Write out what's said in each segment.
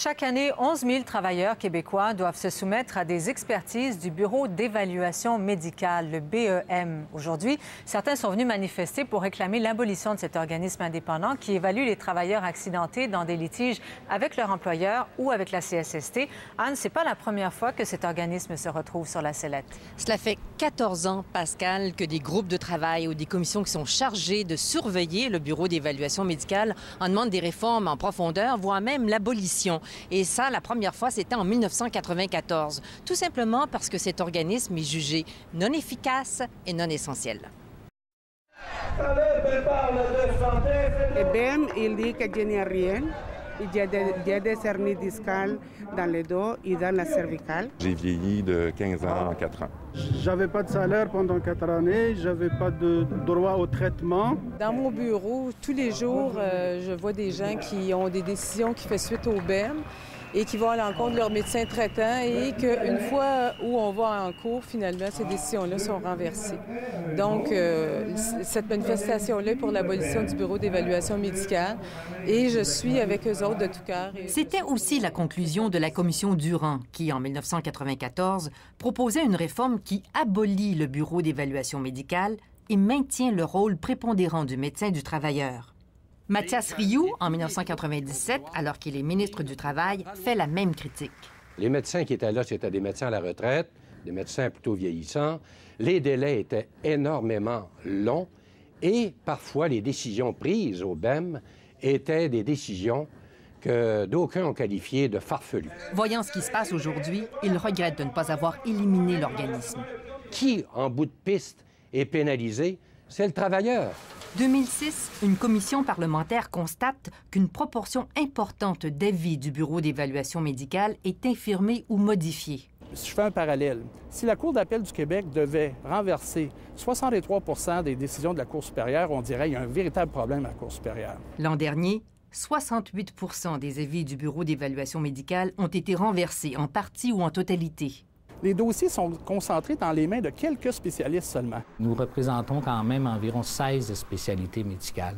chaque année, 11 000 travailleurs québécois doivent se soumettre à des expertises du Bureau d'évaluation médicale, le BEM. Aujourd'hui, certains sont venus manifester pour réclamer l'abolition de cet organisme indépendant qui évalue les travailleurs accidentés dans des litiges avec leur employeur ou avec la CSST. Anne, c'est pas la première fois que cet organisme se retrouve sur la sellette. Cela fait 14 ans, Pascal, que des groupes de travail ou des commissions qui sont chargées de surveiller le Bureau d'évaluation médicale en demandent des réformes en profondeur, voire même l'abolition. Et ça, la première fois, c'était en 1994. Tout simplement parce que cet organisme est jugé non efficace et non essentiel. Le BEM, il dit qu'il n'y a rien. Il y a des hernies discales dans le dos et dans la cervicale. J'ai vieilli de 15 ans en 4 ans. J'avais pas de salaire pendant 4 années, j'avais pas de droit au traitement. Dans mon bureau, tous les jours, je vois des gens qui ont des décisions qui font suite au BEM et qui vont à l'encontre de leur médecin traitant et qu'une fois où on va en cours, finalement, ces décisions-là sont renversées. Donc, cette manifestation-là est pour l'abolition du Bureau d'évaluation médicale et je suis avec eux autres de tout cœur. C'était aussi la conclusion de la commission Durand qui, en 1994, proposait une réforme qui abolit le Bureau d'évaluation médicale et maintient le rôle prépondérant du médecin du travailleur. Mathias Rioux, en 1997, alors qu'il est ministre du Travail, fait la même critique. Les médecins qui étaient là, c'était des médecins à la retraite, des médecins plutôt vieillissants. Les délais étaient énormément longs et parfois les décisions prises au BEM étaient des décisions que d'aucuns ont qualifiées de farfelues. Voyant ce qui se passe aujourd'hui, il regrette de ne pas avoir éliminé l'organisme. Qui, en bout de piste, est pénalisé? C'est le travailleur. 2006, une commission parlementaire constate qu'une proportion importante d'avis du Bureau d'évaluation médicale est infirmée ou modifiée. Si je fais un parallèle, si la Cour d'appel du Québec devait renverser 63 des décisions de la Cour supérieure, on dirait qu'il y a un véritable problème à la Cour supérieure. L'an dernier, 68 des avis du Bureau d'évaluation médicale ont été renversés, en partie ou en totalité. Les dossiers sont concentrés dans les mains de quelques spécialistes seulement. Nous représentons quand même environ 16 spécialités médicales.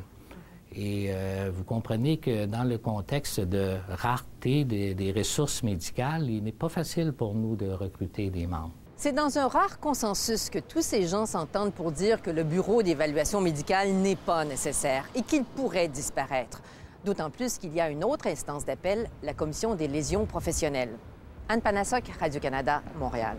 Et vous comprenez que dans le contexte de rareté des ressources médicales, il n'est pas facile pour nous de recruter des membres. C'est dans un rare consensus que tous ces gens s'entendent pour dire que le Bureau d'évaluation médicale n'est pas nécessaire et qu'il pourrait disparaître. D'autant plus qu'il y a une autre instance d'appel, la Commission des lésions professionnelles. Anne Panassoc, Radio-Canada, Montréal.